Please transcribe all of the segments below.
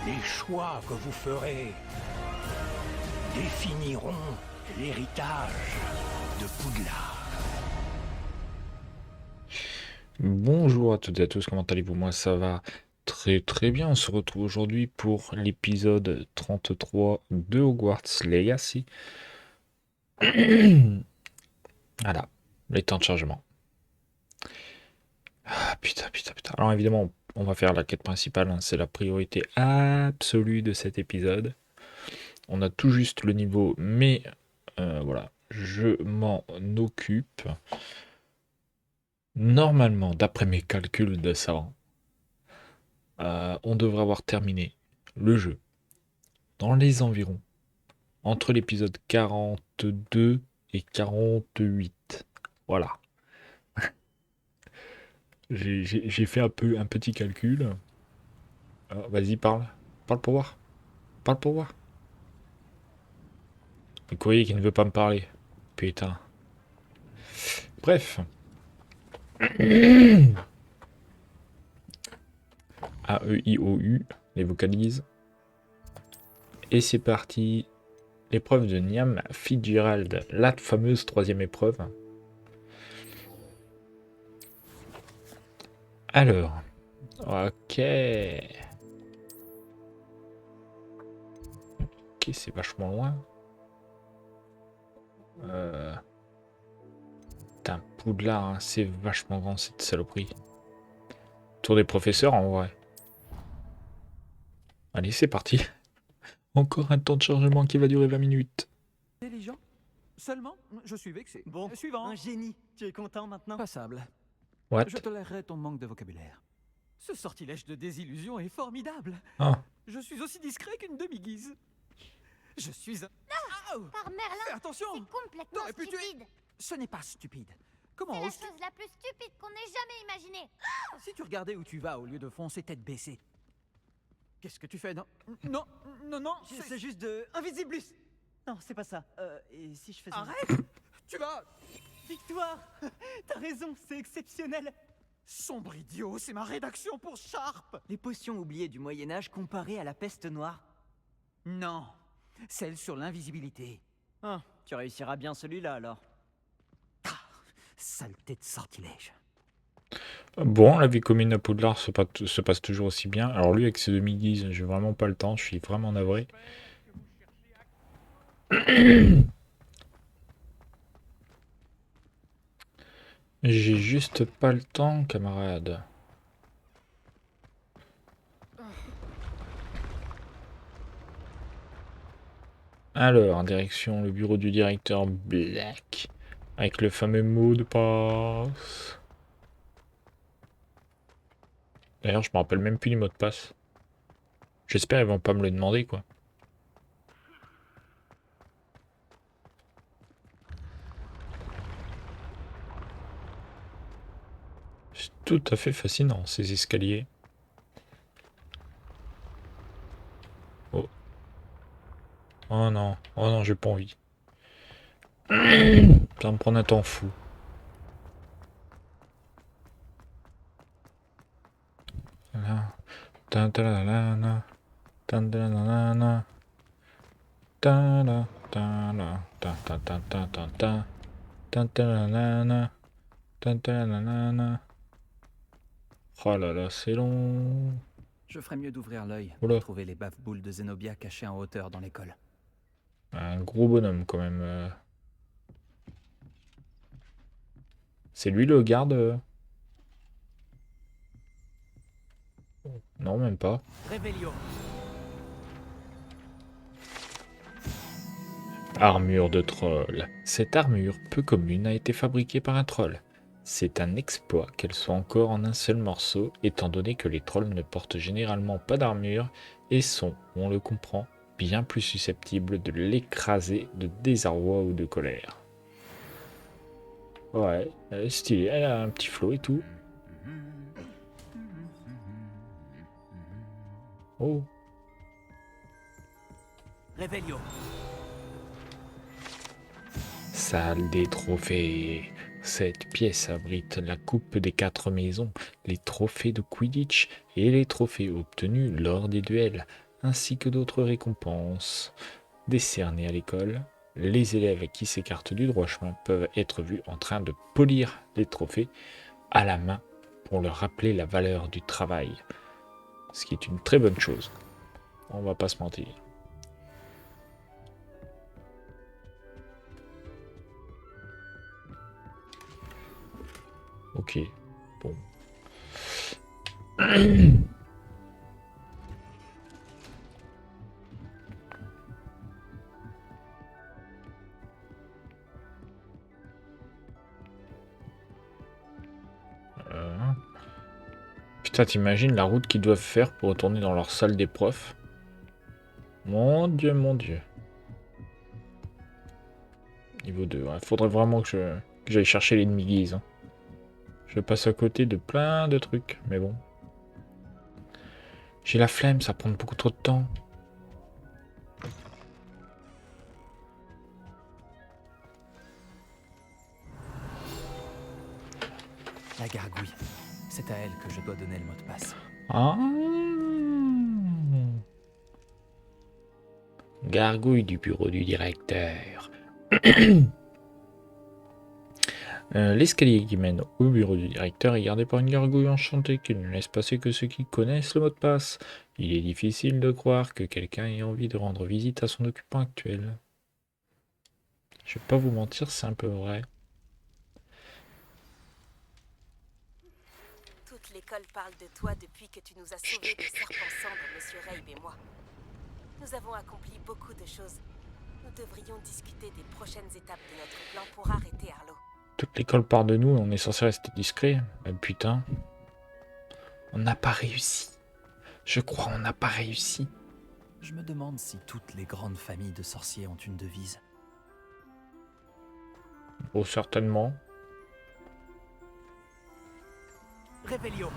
Les choix que vous ferez définiront l'héritage de Poudlard. Bonjour à toutes et à tous, comment allez-vous? Moi ça va très très bien. On se retrouve aujourd'hui pour l'épisode 33 de Hogwarts Legacy. Voilà, les temps de chargement. Ah putain, putain, putain. Alors évidemment, on va faire la quête principale, hein, c'est la priorité absolue de cet épisode. On a tout juste le niveau, mais voilà, je m'en occupe. Normalement, d'après mes calculs de savant, on devrait avoir terminé le jeu dans les environs, entre l'épisode 42 et 48. Voilà. J'ai fait un petit calcul. Vas-y, parle. Parle pour voir. Parle pour voir. Le courrier qui ne veut pas me parler. Putain. Bref. A-E-I-O-U. Les vocalises. Et c'est parti. L'épreuve de Niam Fitzgerald. La fameuse troisième épreuve. Alors. Ok. Ok, c'est vachement loin. Putain, Poudlard, hein, c'est vachement grand cette saloperie. Tour des professeurs en vrai. Allez, c'est parti. Encore un temps de chargement qui va durer 20 minutes. Intelligent. Seulement, je suis vexé. Bon, Suivant. un génie. Tu es content maintenant? Passable. What? Je tolérerai ton manque de vocabulaire. Ce sortilège de désillusion est formidable. Ah, Je suis aussi discret qu'une demi-guise. Je suis un... Par Merlin, Fais attention. c'est complètement Non, et puis tu- stupide. Ce n'est pas stupide. Comment C'est la oses-tu... chose la plus stupide qu'on ait jamais imaginée. Si tu regardais où tu vas au lieu de foncer tête baissée. Qu'est-ce que tu fais? Non, non, non, non, C'est juste de... Invisiblus. Non, c'est pas ça. Et si je faisais... Arrête. Tu vas... Victoire. T'as raison, c'est exceptionnel. Sombre idiot, c'est ma rédaction pour Sharp. Les potions oubliées du Moyen-Âge comparées à la peste noire. Non, celle sur l'invisibilité. Ah, tu réussiras bien celui-là alors. Saleté de sortilège. bon, la vie commune à Poudlard se passe toujours aussi bien. Alors lui, avec ses demi-guises, j'ai vraiment pas le temps, je suis vraiment navré. J'ai juste pas le temps, camarade. Alors, en direction le bureau du directeur Black, avec le fameux mot de passe. D'ailleurs, je me rappelle même plus du mot de passe. J'espère qu'ils vont pas me le demander, quoi. C'est tout à fait fascinant, ces escaliers. Oh. Oh non, j'ai pas envie. Ça va me prendre un temps fou. Voilà. Ta-ta-la-la-la. Ta-ta-la-la-la. Ta-la, ta-la, ta-ta-ta-ta-ta-ta. Ta-ta-la-la-la. Ta-ta-la-la-la. Oh là là, c'est long. Je ferais mieux d'ouvrir l'œil Oula. pour trouver les bave-boules de Zenobia cachées en hauteur dans l'école. Un gros bonhomme quand même. C'est lui le garde? Non, même pas. Révélio. Armure de troll. Cette armure, peu commune, a été fabriquée par un troll. C'est un exploit qu'elle soit encore en un seul morceau, étant donné que les trolls ne portent généralement pas d'armure et sont, on le comprend, bien plus susceptibles de l'écraser de désarroi ou de colère. Ouais, elle est stylée, elle a un petit flow et tout. Oh, Révélio. salle des trophées. Cette pièce abrite la coupe des 4 maisons, les trophées de Quidditch et les trophées obtenus lors des duels. ainsi que d'autres récompenses décernées à l'école. Les élèves qui s'écartent du droit chemin peuvent être vus en train de polir les trophées à la main pour leur rappeler la valeur du travail. Ce qui est une très bonne chose. On va pas se mentir. Ok, bon. Putain, t'imagines la route qu'ils doivent faire pour retourner dans leur salle des profs? Mon dieu, mon dieu. Niveau 2, ouais. Faudrait vraiment que j'aille chercher l'ennemi guise. Hein. Je passe à côté de plein de trucs, mais bon. J'ai la flemme, ça prend beaucoup trop de temps. La gargouille. C'est à elle que je dois donner le mot de passe. Ah. Gargouille du bureau du directeur. L'escalier qui mène au bureau du directeur est gardé par une gargouille enchantée qui ne laisse passer que ceux qui connaissent le mot de passe. Il est difficile de croire que quelqu'un ait envie de rendre visite à son occupant actuel. Je vais pas vous mentir, c'est un peu vrai. Toute l'école parle de toi depuis que tu nous as sauvés de serpents cendres, Monsieur Rabe et moi. Nous avons accompli beaucoup de choses. Nous devrions discuter des prochaines étapes de notre plan pour arrêter Arlo. Toute l'école parle de nous et on est censé rester discret. Mais putain. On n'a pas réussi. Je crois on n'a pas réussi. Je me demande si toutes les grandes familles de sorciers ont une devise. Oh, certainement. Réveillon.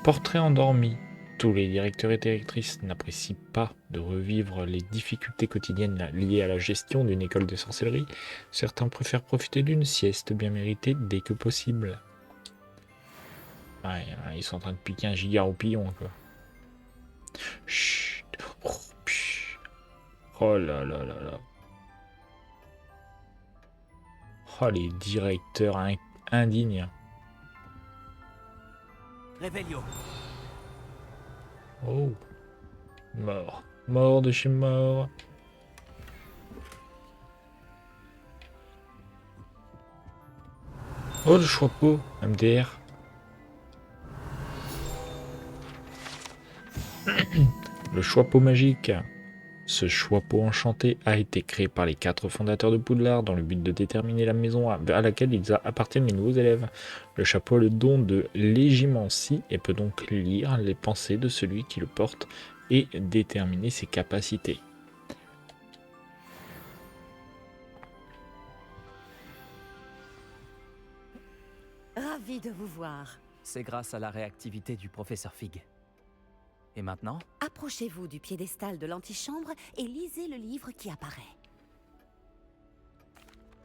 Portrait endormi. Tous les directeurs et directrices n'apprécient pas de revivre les difficultés quotidiennes liées à la gestion d'une école de sorcellerie. Certains préfèrent profiter d'une sieste bien méritée dès que possible. Ouais, ils sont en train de piquer un giga au pillon, quoi. Chut. Oh là là là là. Oh, les directeurs indignes. Réveillon. Oh. Mort. Mort de chez mort. Oh, le chapeau. MDR. Le chapeau magique. Ce chapeau enchanté a été créé par les 4 fondateurs de Poudlard dans le but de déterminer la maison à laquelle ils appartiennent les nouveaux élèves. Le chapeau a le don de légimancie et peut donc lire les pensées de celui qui le porte et déterminer ses capacités. Ravi de vous voir. C'est grâce à la réactivité du professeur Fig. Et maintenant? Approchez-vous du piédestal de l'antichambre et lisez le livre qui apparaît.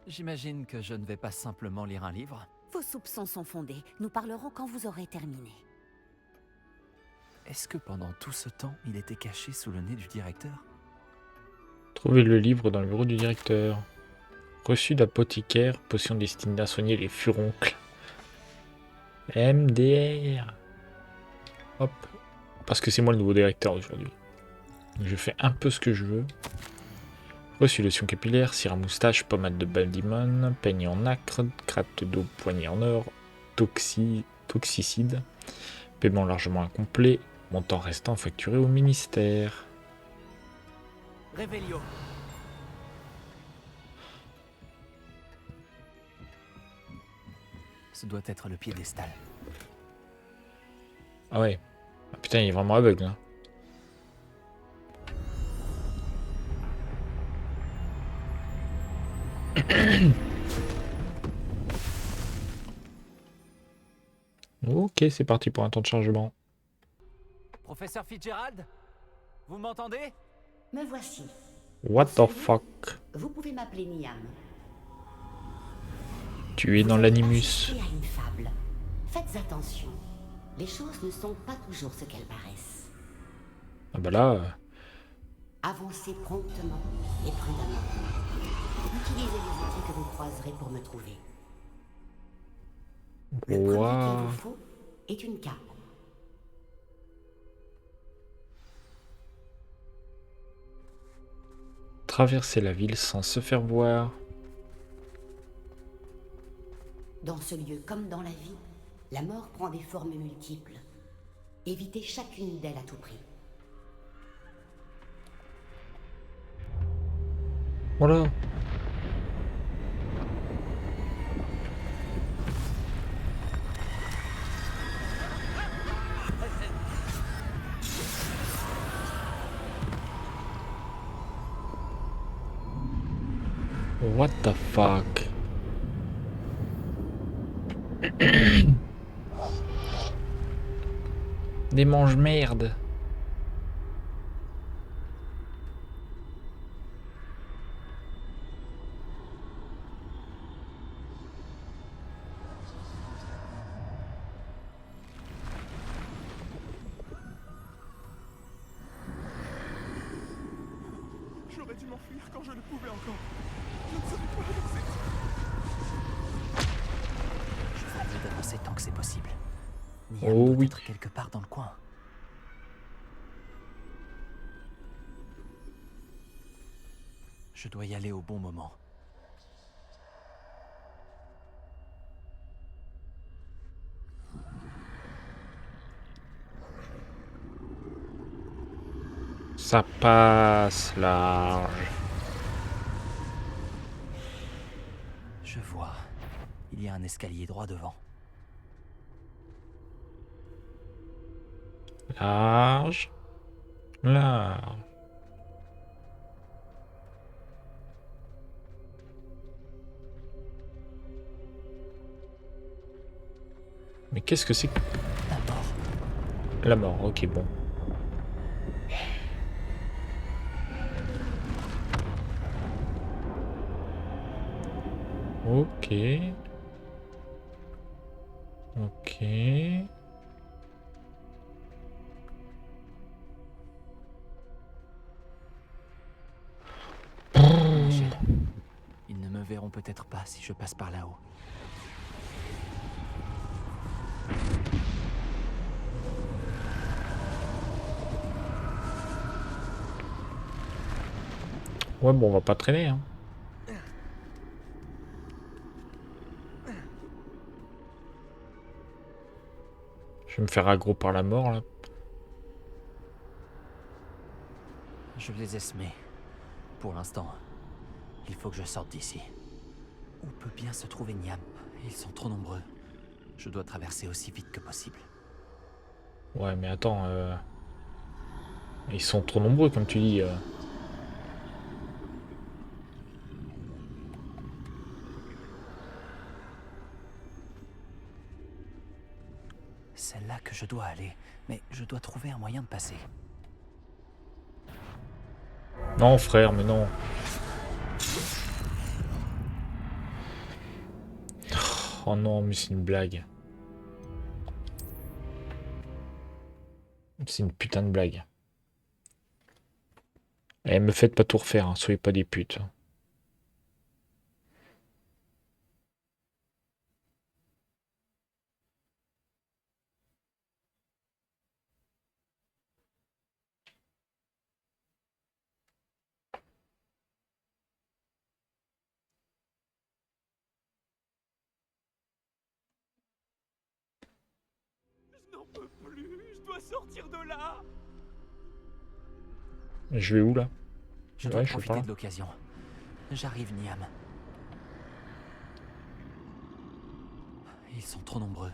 J'imagine que je ne vais pas simplement lire un livre. Vos soupçons sont fondés. Nous parlerons quand vous aurez terminé. Est-ce que pendant tout ce temps, il était caché sous le nez du directeur? Trouvez le livre dans le bureau du directeur. Reçu d'apothicaire, potion destinée à soigner les furoncles. MDR. Hop. Parce que c'est moi le nouveau directeur aujourd'hui. Je fais un peu ce que je veux. Reçu lotion capillaire, cire à moustache, pommade de baldimon, peigne en nacre, gratte d'eau, poignée en or, toxicide, paiement largement incomplet, montant restant facturé au ministère. Réveillon. Ce doit être le piédestal. Ah ouais. Ah putain, il est vraiment aveugle. Hein. Ok, c'est parti pour un temps de chargement. Professeur Fitzgerald? Vous m'entendez? Me voici. What the fuck? Vous pouvez m'appeler Niam. Tu es dans Vous avez l'animus. assisté à une fable. Faites attention. Les choses ne sont pas toujours ce qu'elles paraissent. Ah bah là... Avancez promptement et prudemment. Utilisez les outils que vous croiserez pour me trouver. Le premier qu'il Waouh. vous faut est une cape. Traverser la ville sans se faire voir. Dans ce lieu comme dans la vie, la mort prend des formes multiples. Évitez chacune d'elles à tout prix. Voilà. What the fuck? Des mange-merde. J'aurais dû m'enfuir quand je le pouvais encore. Je ne savais pas avancer. Je ferai mieux d'avancer tant que c'est possible. Niam Oh doit oui. être quelque part dans le coin. Je dois y aller au bon moment. Ça passe large. Je vois. Il y a un escalier droit devant. Large. Large. Mais qu'est-ce que c'est que... La mort. La mort, ok, bon. Ok. Ok. Michel. Ils ne me verront peut-être pas si je passe par là-haut. Ouais, bon, on va pas traîner, hein. Je vais me faire aggro par la mort, là. Je les ai semés. Pour l'instant, il faut que je sorte d'ici. Où peut bien se trouver Niam? Ils sont trop nombreux. Je dois traverser aussi vite que possible. Ouais, mais attends, ils sont trop nombreux, comme tu dis. C'est là que je dois aller, mais je dois trouver un moyen de passer. Non, frère, mais non. Oh non, mais c'est une blague. C'est une putain de blague. Eh, me faites pas tout refaire, hein, soyez pas des putes. Je n'en peux plus, je dois sortir de là. Je vais où, là? Je Ouais, dois je sais profiter pas. de l'occasion. J'arrive, Niam. Ils sont trop nombreux.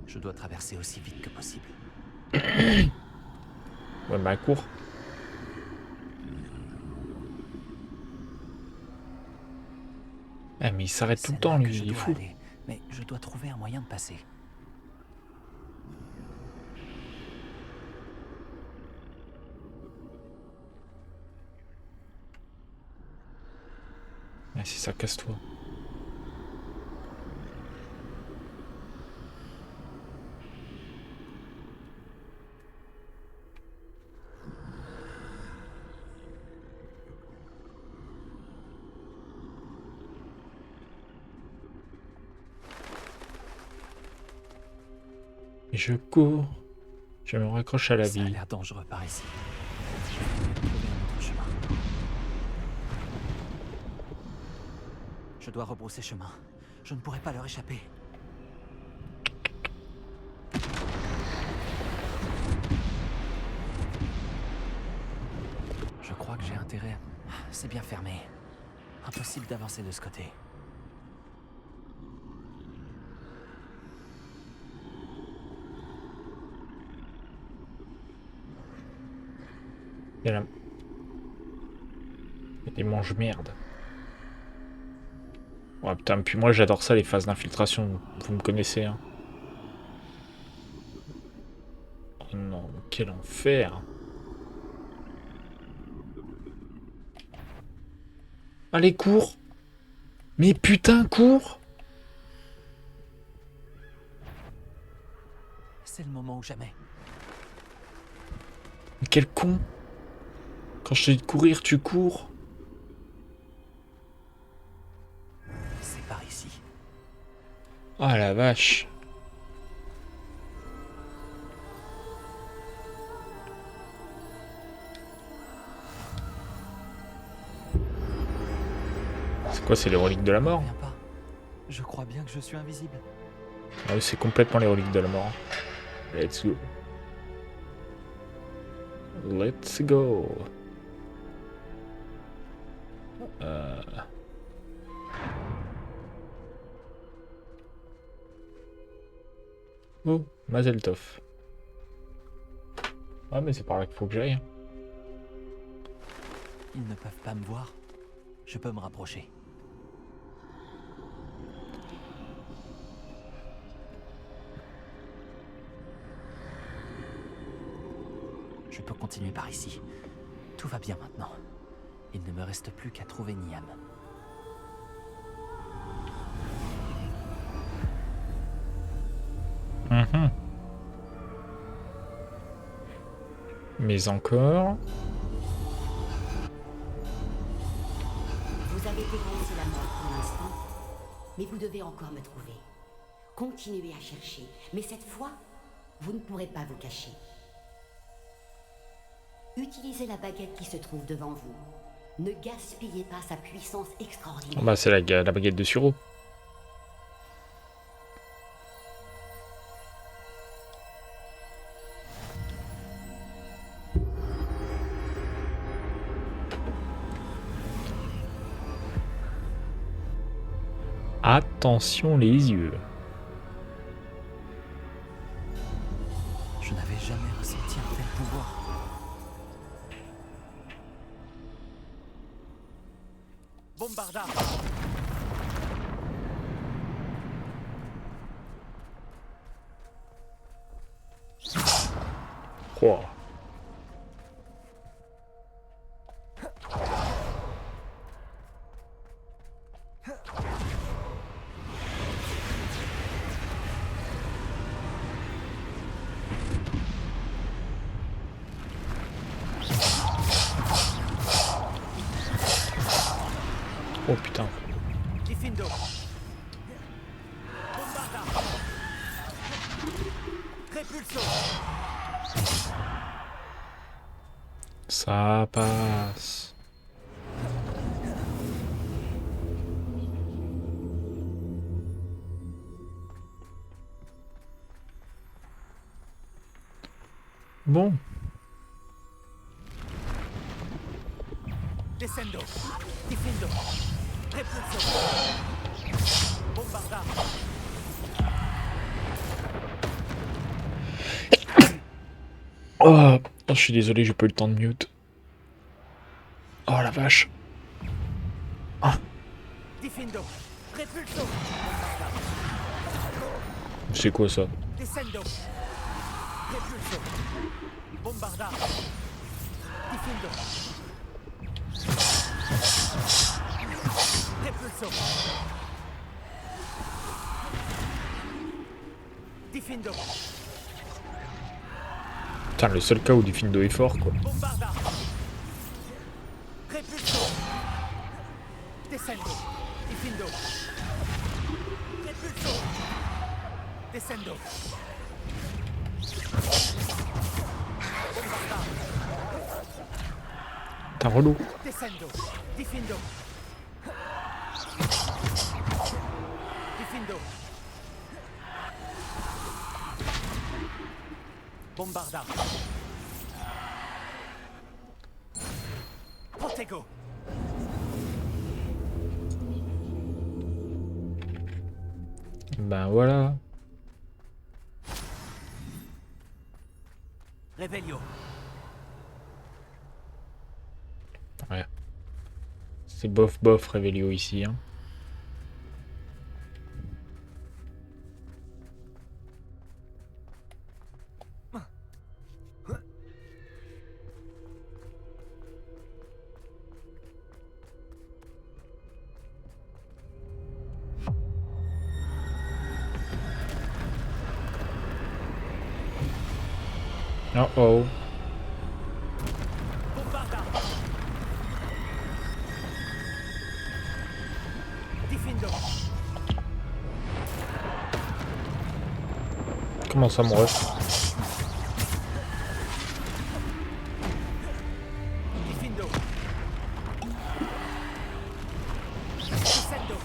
Je dois traverser aussi vite que possible. Ouais, bah, cours. Ah, mais il s'arrête tout le C'est temps, là lui, que je il est dois fou. aller, mais je dois trouver un moyen de passer. Ah, si ça, casse-toi. Et je cours. Je me raccroche à la Ça a vie. l'air dangereux par ici. Je vais trouver un autre chemin. Je dois rebrousser chemin. Je ne pourrai pas leur échapper. Je crois que j'ai intérêt. C'est bien fermé. Impossible d'avancer de ce côté. Il y a la- il y a des mange-merde. Ouais, putain, puis moi j'adore ça, les phases d'infiltration. Vous me connaissez, hein. Oh non, quel enfer. Allez, cours. Mais putain, cours. C'est le moment ou jamais. Mais quel con. Quand je te dis de courir, tu cours. C'est par ici. Ah la vache. C'est quoi, c'est les reliques de la mort? Viens pas. Je crois bien que je suis invisible. Ah oui, c'est complètement les reliques de la mort. Let's go. Let's go. Oh, Mazel Tov. Ah mais c'est par là qu'il faut que j'aille. Ils ne peuvent pas me voir. Je peux me rapprocher. Je peux continuer par ici. Tout va bien maintenant. Il ne me reste plus qu'à trouver Niam. Mais encore. Vous avez dévancé la mort pour l'instant, mais vous devez encore me trouver. Continuez à chercher, mais cette fois, vous ne pourrez pas vous cacher. Utilisez la baguette qui se trouve devant vous. Ne gaspillez pas sa puissance extraordinaire. Bah c'est la baguette de Suro. Attention les yeux. Je n'avais jamais ressenti un tel pouvoir. Bombardard! Oh. Oh putain. Diffindo! Bombardard! Répulso! Ça passe. Bon. Descendo! Diffindo! Repulso! Bombardard! Oh, je suis désolé, j'ai pas eu le temps de mute. Oh la vache. Diffindo! Repulso! C'est quoi ça? Descendo! Repulso! Bombardard! Diffindo! Repulso! Diffindo! Putain, le seul cas où Diffindo est fort, quoi. Bombardard! Repulso! Descendo! Diffindo! Repulso! Descendo! T'es relou. Descendo. Diffindo. Diffindo. Bombarda. Protego. Ben voilà. Revelio. Ouais. C'est bof bof Revelio ici. Hein. Oh oh. Bombarda. Diffindo. Comment ça mon ref? Diffindo. Descendo.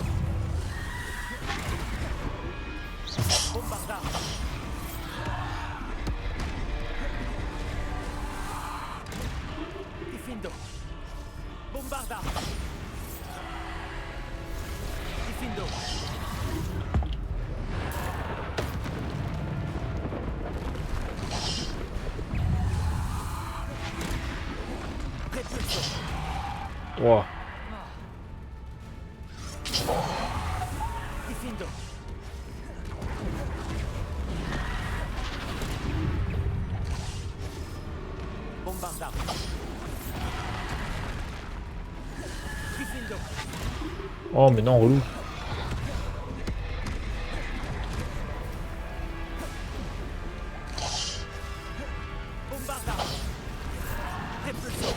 Bombarda. Diffindo. Bombarda. Diffindo. Repulso. Wow. Diffindo. Bombarda. Diffindo. Oh mais non relou. Bombarda. Repulso.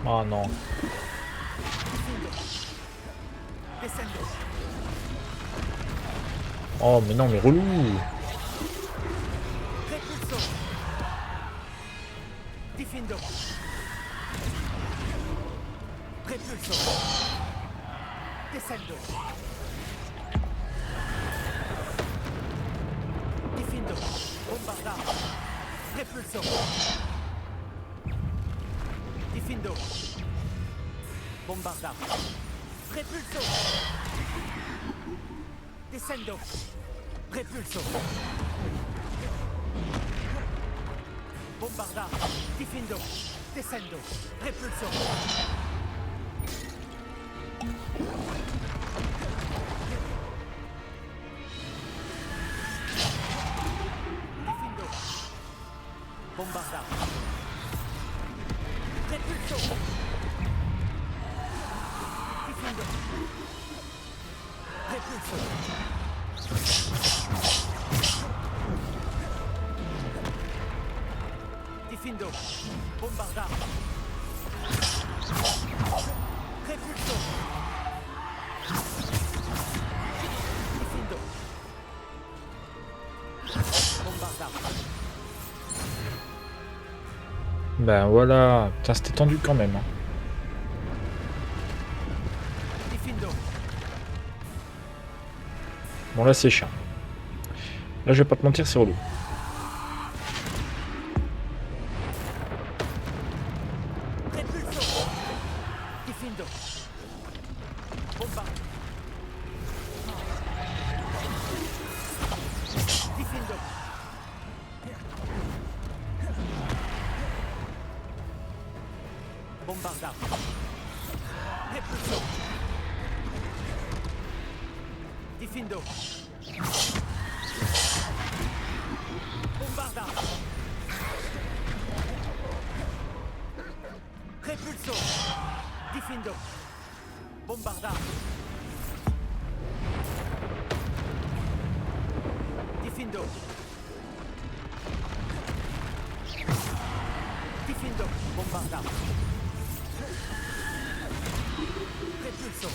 Oh non. Diffindo. Descendo. Oh mais non mais relou. Repulso. Diffindo. Repulso. Descendo. Diffindo. Bombarda. Repulso. Diffindo. Bombarda. Repulso. Descendo. Repulso. Bombarda. Diffindo. Descendo. Repulso. Diffindo. Bombarda. Repulso. Diffindo. Repulso. Diffindo. Bombarda. Repulso. Diffindo. Bombarda. Ben voilà. Putain c'était tendu quand même. Hein. Diffindo. Bon là c'est chiant. Là je vais pas te mentir c'est relou. Repulso. Diffindo. Bombarda. Diffindo. Bombarda. Repulso. Diffindo. Bombarda. Repulso. Diffindo. Bombarda. Diffindo. Diffindo. Bombarda. Repulso.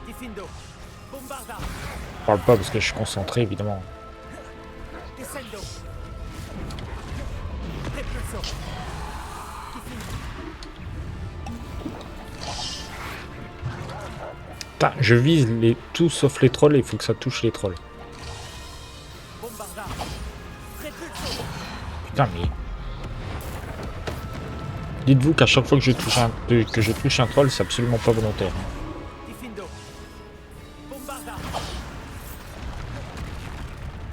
Diffindo. Bombarda. Je parle pas parce que je suis concentré, évidemment. Descendo. Repulso. Diffindo. Putain, je vise tout sauf les trolls et il faut que ça touche les trolls. Bombarda. Repulso. Putain, mais... Dites-vous qu'à chaque fois que je touche un troll, c'est absolument pas volontaire. Diffindo. Bombarda.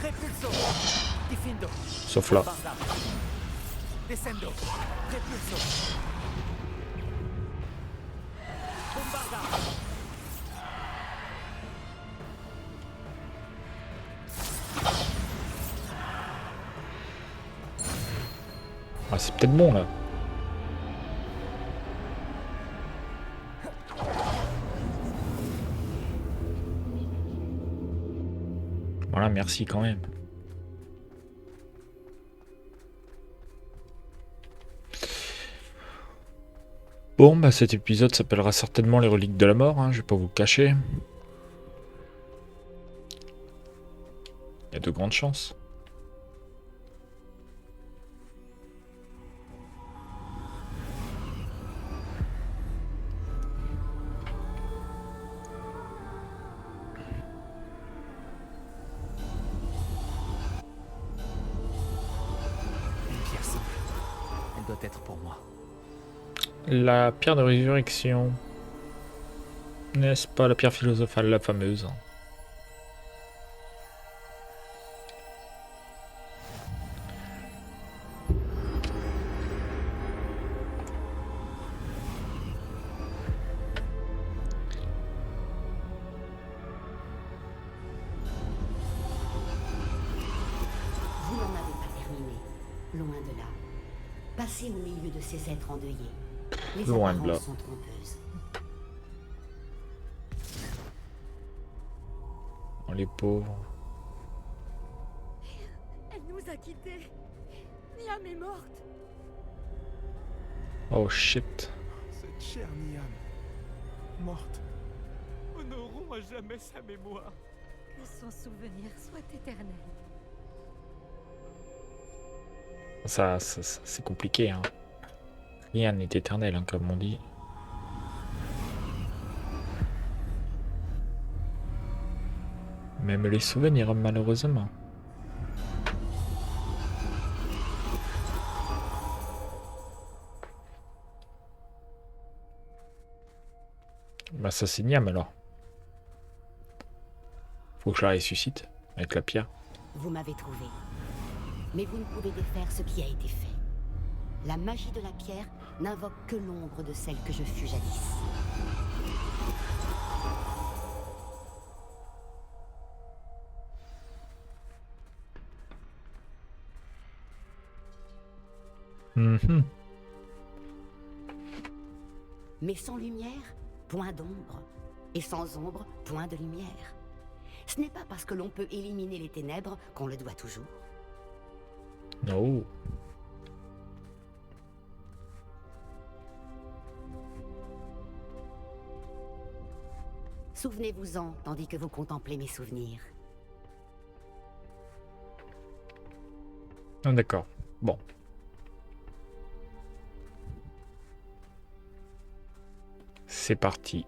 Repulso. Diffindo. Sauf là. Bombarda. Descendo. Repulso. Bombarda. Ah, c'est peut-être bon, là. Voilà, merci quand même. Bon, bah cet épisode s'appellera certainement les reliques de la mort, hein, je vais pas vous le cacher. Il y a de grandes chances. Une pierre simple. Elle doit être pour moi. La pierre de résurrection. N'est-ce pas la pierre philosophale, la fameuse? Vous n'en avez pas terminé. Loin de là. Passez au milieu de ces êtres endeuillés. Les Loin de là. apparences sont trompeuses. Oh, les pauvres. Elle nous a quittés. Niam est morte. Oh shit. Cette chère Niam, morte. Honorons à jamais sa mémoire. Que son souvenir soit éternel. Ça c'est compliqué, hein. Rien n'est éternel, hein, comme on dit. Même les souvenirs, malheureusement. Bah ça c'est Niam alors. Faut que je la ressuscite avec la pierre. Vous m'avez trouvé. Mais vous ne pouvez défaire ce qui a été fait. La magie de la pierre n'invoque que l'ombre de celle que je fus jadis. Mhm. Mais sans lumière, point d'ombre. Et sans ombre, point de lumière. Ce n'est pas parce que l'on peut éliminer les ténèbres qu'on le doit toujours. Oh. Souvenez-vous-en tandis que vous contemplez mes souvenirs. Ah, d'accord. Bon. C'est parti.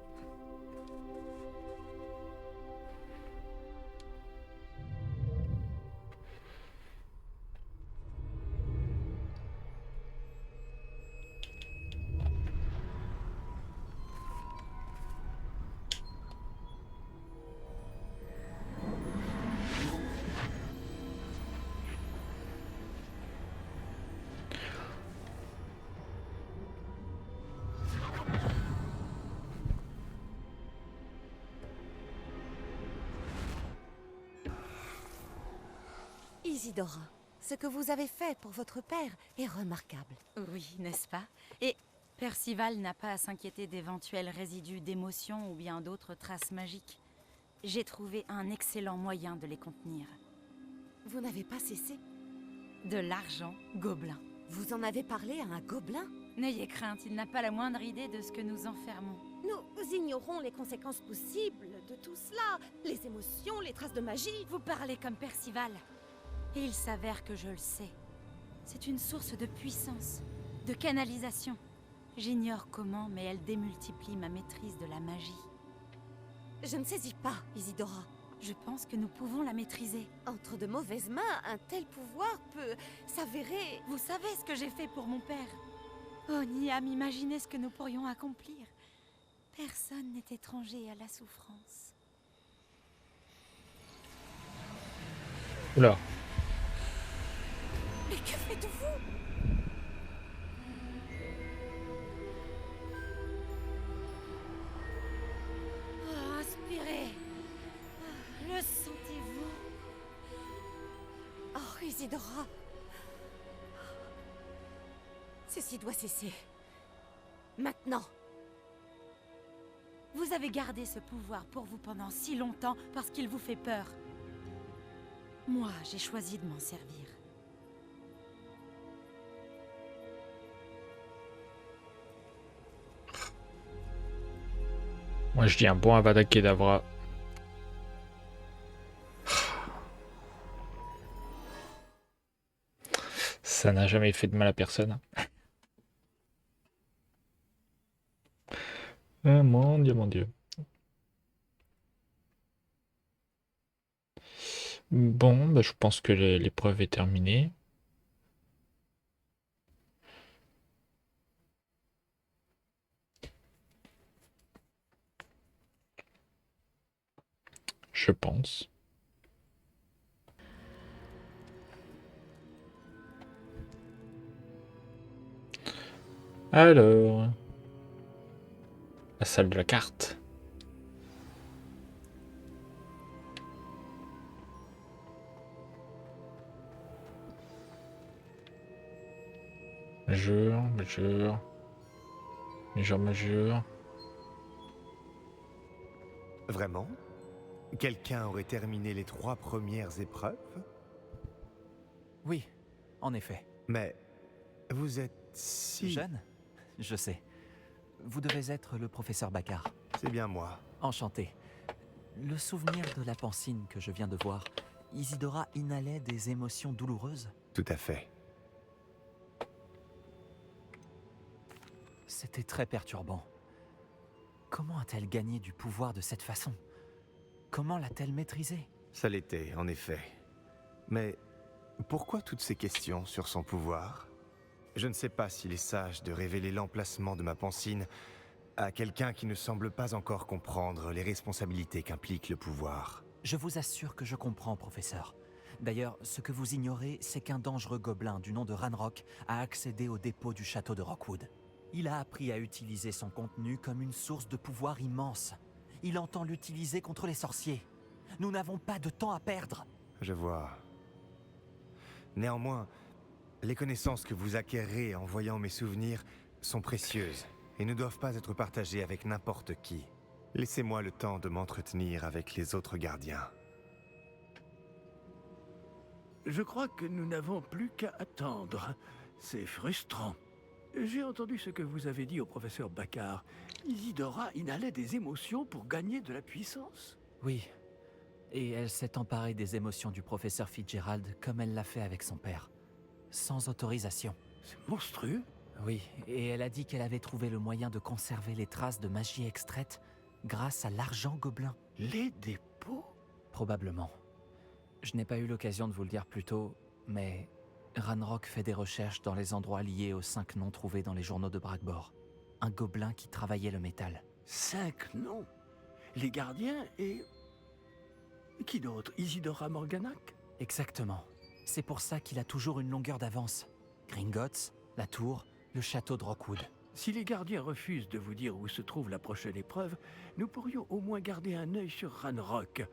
Isidora, ce que vous avez fait pour votre père est remarquable. Oui, n'est-ce pas? Et Percival n'a pas à s'inquiéter d'éventuels résidus d'émotions ou bien d'autres traces magiques. J'ai trouvé un excellent moyen de les contenir. Vous n'avez pas cessé. De l'argent gobelin. Vous en avez parlé à un gobelin? N'ayez crainte, il n'a pas la moindre idée de ce que nous enfermons. Nous ignorons les conséquences possibles de tout cela. Les émotions, les traces de magie. Vous parlez comme Percival. Et il s'avère que je le sais. C'est une source de puissance, de canalisation. J'ignore comment, mais elle démultiplie ma maîtrise de la magie. Je ne saisis pas, Isidora. Je pense que nous pouvons la maîtriser. Entre de mauvaises mains, un tel pouvoir peut s'avérer... Vous savez ce que j'ai fait pour mon père. Oh, Niam, imaginez ce que nous pourrions accomplir. Personne n'est étranger à la souffrance. Oula. Mais que faites-vous? Oh, inspirez. Le sentez-vous? Oh, Isidora. Ceci doit cesser. Maintenant. Vous avez gardé ce pouvoir pour vous pendant si longtemps parce qu'il vous fait peur. Moi, j'ai choisi de m'en servir. Moi je dis un bon Avada Kedavra. Ça n'a jamais fait de mal à personne. Mon Dieu, mon Dieu. Bon, bah, je pense que l'épreuve est terminée. Je pense. Alors, la salle de la carte. Mesure, mesure, mesure, mesure. Vraiment? Quelqu'un aurait terminé les 3 premières épreuves? Oui, en effet. Mais vous êtes si... Jeune? Je sais. Vous devez être le professeur Baccar. C'est bien moi. Enchanté. Le souvenir de la pancine que je viens de voir, Isidora inhalait des émotions douloureuses? Tout à fait. C'était très perturbant. Comment a-t-elle gagné du pouvoir de cette façon? Comment l'a-t-elle maîtrisé? Ça l'était, en effet. Mais pourquoi toutes ces questions sur son pouvoir? Je ne sais pas s'il est sage de révéler l'emplacement de ma pancine à quelqu'un qui ne semble pas encore comprendre les responsabilités qu'implique le pouvoir. Je vous assure que je comprends, professeur. D'ailleurs, ce que vous ignorez, c'est qu'un dangereux gobelin du nom de Ranrock a accédé au dépôt du château de Rockwood. Il a appris à utiliser son contenu comme une source de pouvoir immense. Il entend l'utiliser contre les sorciers. Nous n'avons pas de temps à perdre. Je vois. Néanmoins, les connaissances que vous acquérez en voyant mes souvenirs sont précieuses et ne doivent pas être partagées avec n'importe qui. Laissez-moi le temps de m'entretenir avec les autres gardiens. Je crois que nous n'avons plus qu'à attendre. C'est frustrant. J'ai entendu ce que vous avez dit au professeur Baccar. Isidora inhalait des émotions pour gagner de la puissance. Oui. Et elle s'est emparée des émotions du professeur Fitzgerald comme elle l'a fait avec son père. Sans autorisation. C'est monstrueux. Oui, et elle a dit qu'elle avait trouvé le moyen de conserver les traces de magie extraite grâce à l'argent gobelin. Les dépôts? Probablement. Je n'ai pas eu l'occasion de vous le dire plus tôt, mais Ranrock fait des recherches dans les endroits liés aux 5 noms trouvés dans les journaux de Bragbor. Un gobelin qui travaillait le métal. 5 noms? Les gardiens et... Qui d'autre? Isidora Morganac? Exactement. C'est pour ça qu'il a toujours une longueur d'avance. Gringotts, la tour, le château de Rockwood. Si les gardiens refusent de vous dire où se trouve la prochaine épreuve, nous pourrions au moins garder un œil sur Ranrock.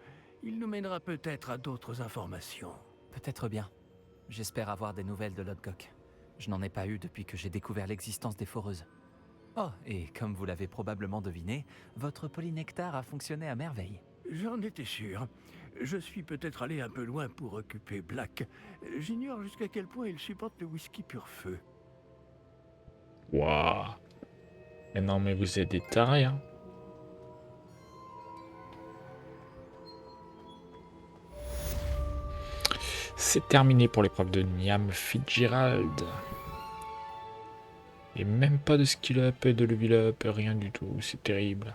Il nous mènera peut-être à d'autres informations. Peut-être bien. J'espère avoir des nouvelles de Lodgok. Je n'en ai pas eu depuis que j'ai découvert l'existence des foreuses. Oh, et comme vous l'avez probablement deviné, votre polynectar a fonctionné à merveille. J'en étais sûr. Je suis peut-être allé un peu loin pour occuper Black. J'ignore jusqu'à quel point il supporte le whisky pur feu. Waouh. Mais non, mais vous êtes des tarés, hein. C'est terminé pour l'épreuve de Niam Fitzgerald. Et même pas de skill up et de level up, rien du tout, c'est terrible.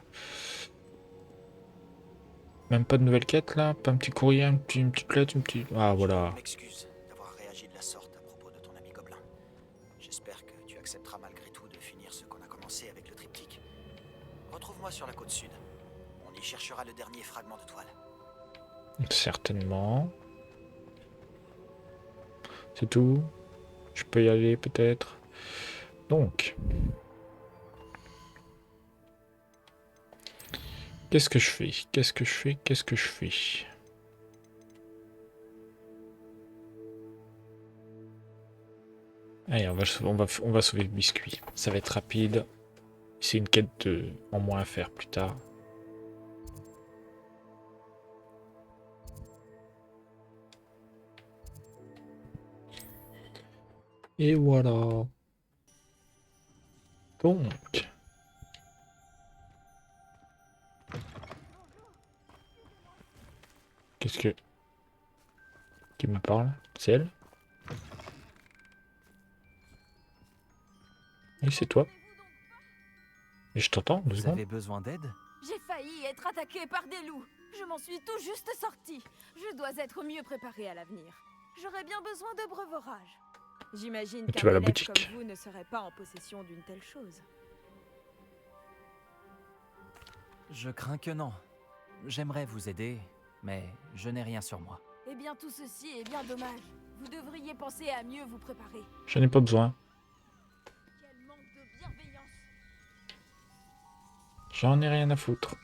Même pas de nouvelle quête là, pas un petit courrier, une petite lettre, une petite... Ah voilà. Je m'excuse d'avoir réagi de la sorte à propos de ton ami Gobelin. J'espère que tu accepteras malgré tout de finir ce qu'on a commencé avec le triptyque. Retrouve-moi sur la côte sud. On y cherchera le dernier fragment de toile. Certainement. C'est tout. Je peux y aller peut-être. Donc. Qu'est-ce que je fais? Qu'est-ce que je fais? Qu'est-ce que je fais? Allez, on va sauver le biscuit. Ça va être rapide. C'est une quête en moins à faire plus tard. Et voilà. Donc. Qu'est-ce que... Qui me parle? C'est elle? Oui, c'est toi. Et je t'entends, 2 Vous secondes. avez besoin d'aide? J'ai failli être attaquée par des loups. Je m'en suis tout juste sortie. Je dois être mieux préparée à l'avenir. J'aurais bien besoin de breuvage. J'imagine Tu vas à la qu'un élève boutique. comme vous ne serait pas en possession d'une telle chose. Je crains que non. J'aimerais vous aider, mais je n'ai rien sur moi. Eh bien, tout ceci est bien dommage. Vous devriez penser à mieux vous préparer. J'en ai pas besoin. Quel manque de bienveillance. J'en ai rien à foutre.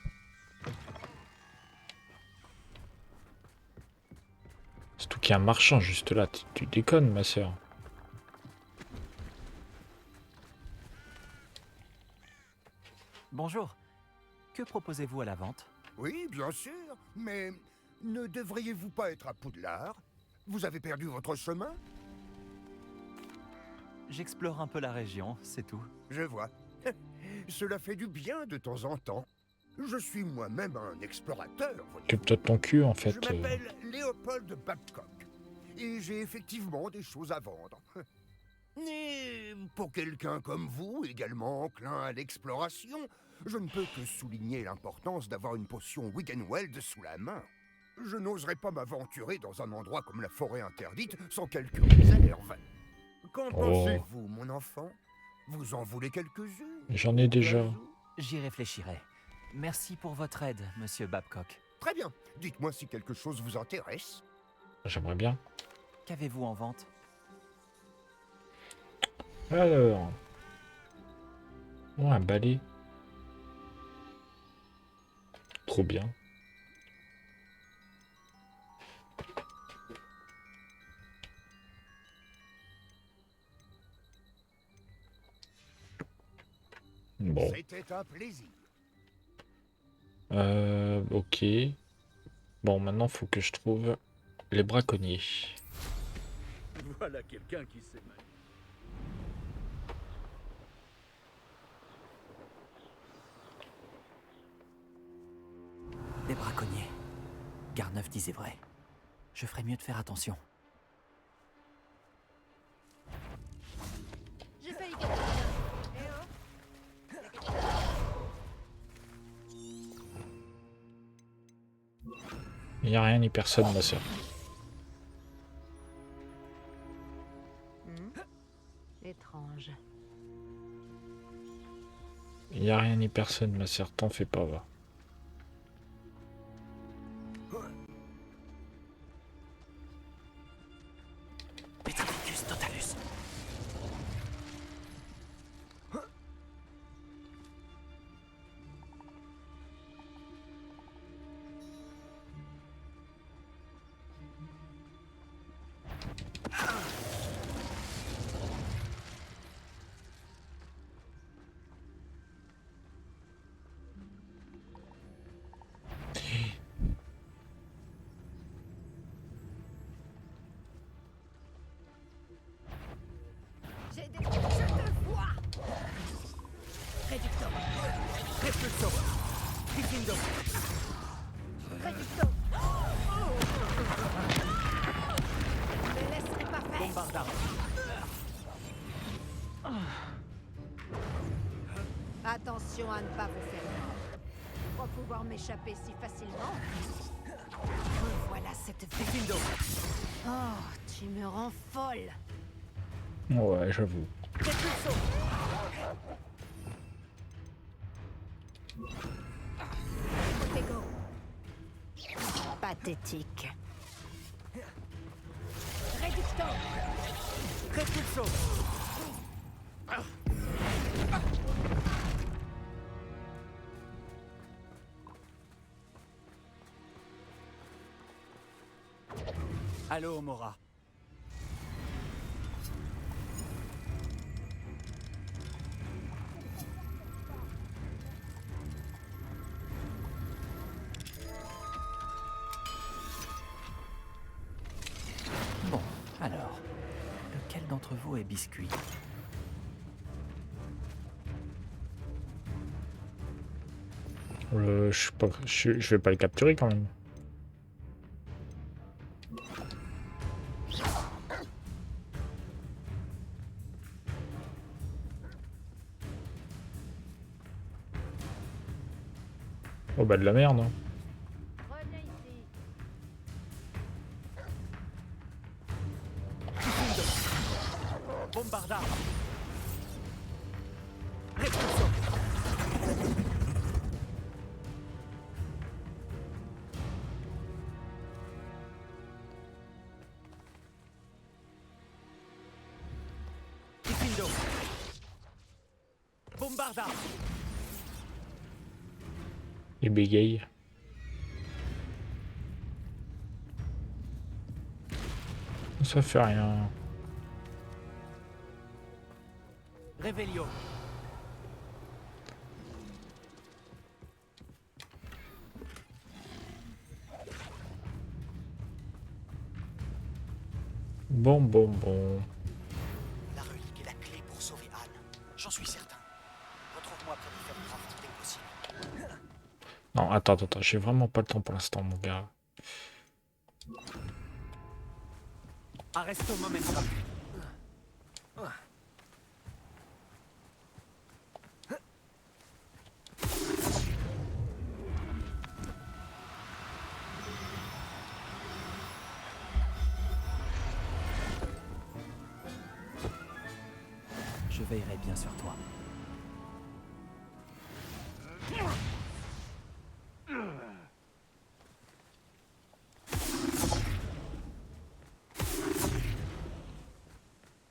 Surtout qu'il y a un marchand juste là. Tu déconnes, ma sœur. Bonjour. Que proposez-vous à la vente? Oui, bien sûr, mais ne devriez-vous pas être à Poudlard? Vous avez perdu votre chemin? J'explore un peu la région, c'est tout. Je vois. Cela fait du bien de temps en temps. Je suis moi-même un explorateur. Occupe-toi de ton cul, en fait. Je m'appelle Léopold Babcock, et j'ai effectivement des choses à vendre. Et pour quelqu'un comme vous, également enclin à l'exploration, je ne peux que souligner l'importance d'avoir une potion Wiggenweld sous la main. Je n'oserais pas m'aventurer dans un endroit comme la forêt interdite sans quelques réserves. Qu'en pensez-vous, mon enfant? Vous en voulez quelques-unes? J'en ai déjà. J'y réfléchirai. Merci pour votre aide, monsieur Babcock. Très bien. Dites-moi si quelque chose vous intéresse. J'aimerais bien. Qu'avez-vous en vente? Alors. Oh, un balai. Trop bien. Bon. C'était un plaisir. Ok. Bon, maintenant, faut que je trouve les braconniers. Voilà quelqu'un qui sait mal. Des braconniers. Garneuf disait vrai. Je ferais mieux de faire attention. J'ai failli gagner. Il n'y a rien ni personne, ma soeur. Étrange. Il n'y a rien ni personne, ma soeur. T'en fais pas, va. Petrificus totalus. J'ai des... Je te vois. Réducteur. Réflexion. Gryffindor. Réducteur. Bombarda. Attention à ne pas vous faire mal. Pour pouvoir m'échapper si facilement. Voilà cette Vindo. Oh, tu me rends folle. Ouais, j'avoue. Protego. Pathétique. Réducto. Repulso. Allô, Mora. Bon, alors, lequel d'entre vous est biscuit? Je sais pas, je vais pas le capturer quand même. Oh bah de la merde. Hein. Bombarda. Repulso. Diffindo. Bombarda. Il bégaye. Ça fait rien. Revelio. Bon. La relique est la clé pour sauver Anne. J'en suis certain. Retrouve-moi près du Femcraft dès que possible. Non, attends, j'ai vraiment pas le temps pour l'instant, mon gars. Arresto momentum. Je veillerai bien sur toi.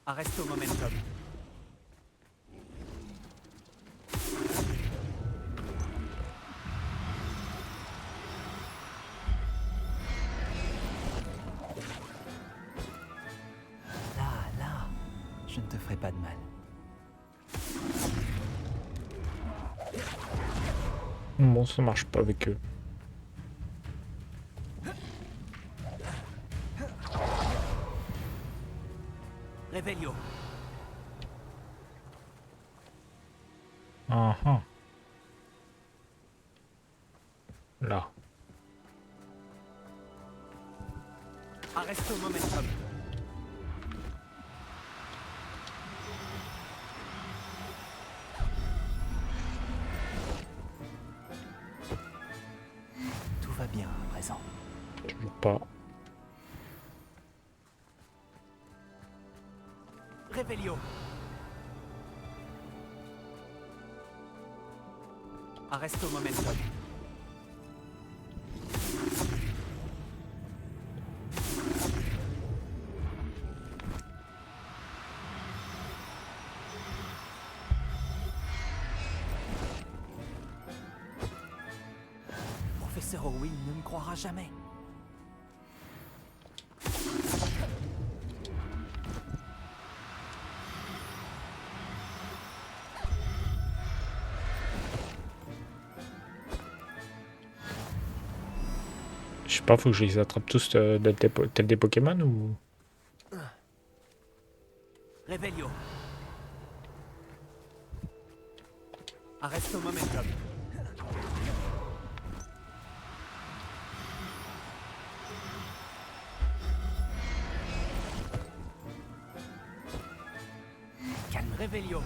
Arresto momentum. Là, je ne te ferai pas de mal. Bon, ça marche pas avec eux. Revelio. Ah. Là. Arresto momentum. Tout va bien à présent. Toujours pas. Revelio. Arresto momentum. Professeur Owen ne me croira jamais. Je sais pas, faut que je les attrape tous tels des Pokémon ou... Revelio. Arresto momentum. Revelio.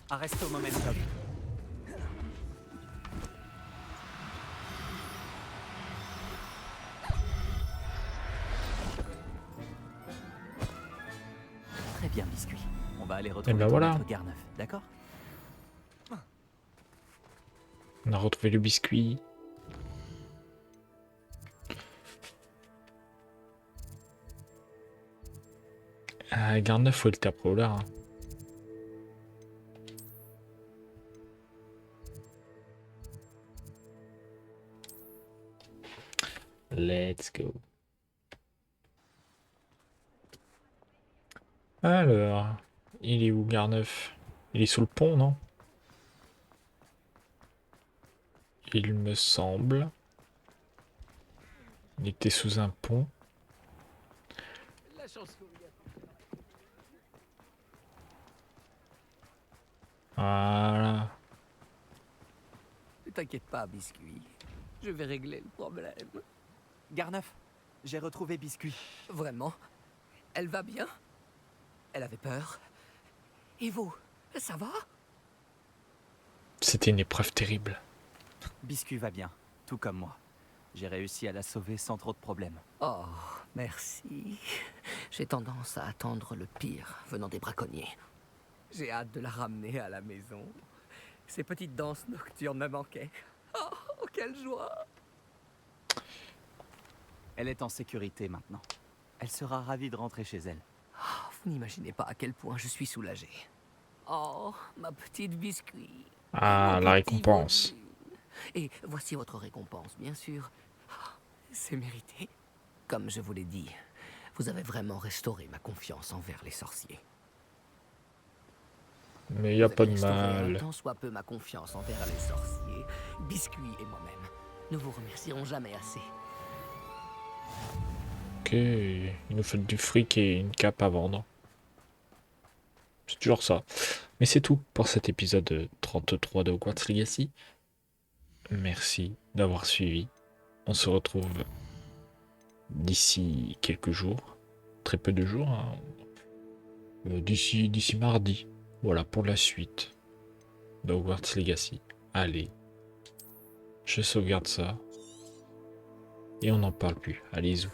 Arresto momentum. Très bien, Biscuit. On va aller retrouver ben ton voilà. maître Garneuf, d'accord? On a retrouvé le biscuit. Garneuf, faut le taper au lard. Hein. Let's go. Alors, il est où Garneuf? Il est sous le pont, non? Il me semble. Il était sous un pont. Voilà. Ne t'inquiète pas, Biscuit. Je vais régler le problème. Garneuf, j'ai retrouvé Biscuit. Vraiment? Elle va bien? Elle avait peur. Et vous, ça va? C'était une épreuve terrible. Biscuit va bien, tout comme moi. J'ai réussi à la sauver sans trop de problèmes. Oh, merci. J'ai tendance à attendre le pire venant des braconniers. J'ai hâte de la ramener à la maison. Ces petites danses nocturnes me manquaient. Oh, quelle joie! Elle est en sécurité maintenant. Elle sera ravie de rentrer chez elle. Oh, vous n'imaginez pas à quel point je suis soulagé. Oh, ma petite Biscuit. Ah, la récompense. Et voici votre récompense, bien sûr. C'est mérité. Comme je vous l'ai dit, vous avez vraiment restauré ma confiance envers les sorciers. Mais il n'y a pas de Restauré mal. un tant soit peu ma confiance envers les sorciers, Biscuit et moi-même. Nous vous remercierons jamais assez. Ok, il nous fait du fric et une cape à vendre. C'est toujours ça. Mais c'est tout pour cet épisode 33 de Hogwarts Legacy. Merci d'avoir suivi. On se retrouve d'ici quelques jours. Très peu de jours. Hein. D'ici mardi. Voilà pour la suite de Hogwarts Legacy. Allez. Je sauvegarde ça. Et on n'en parle plus. Allez, zou.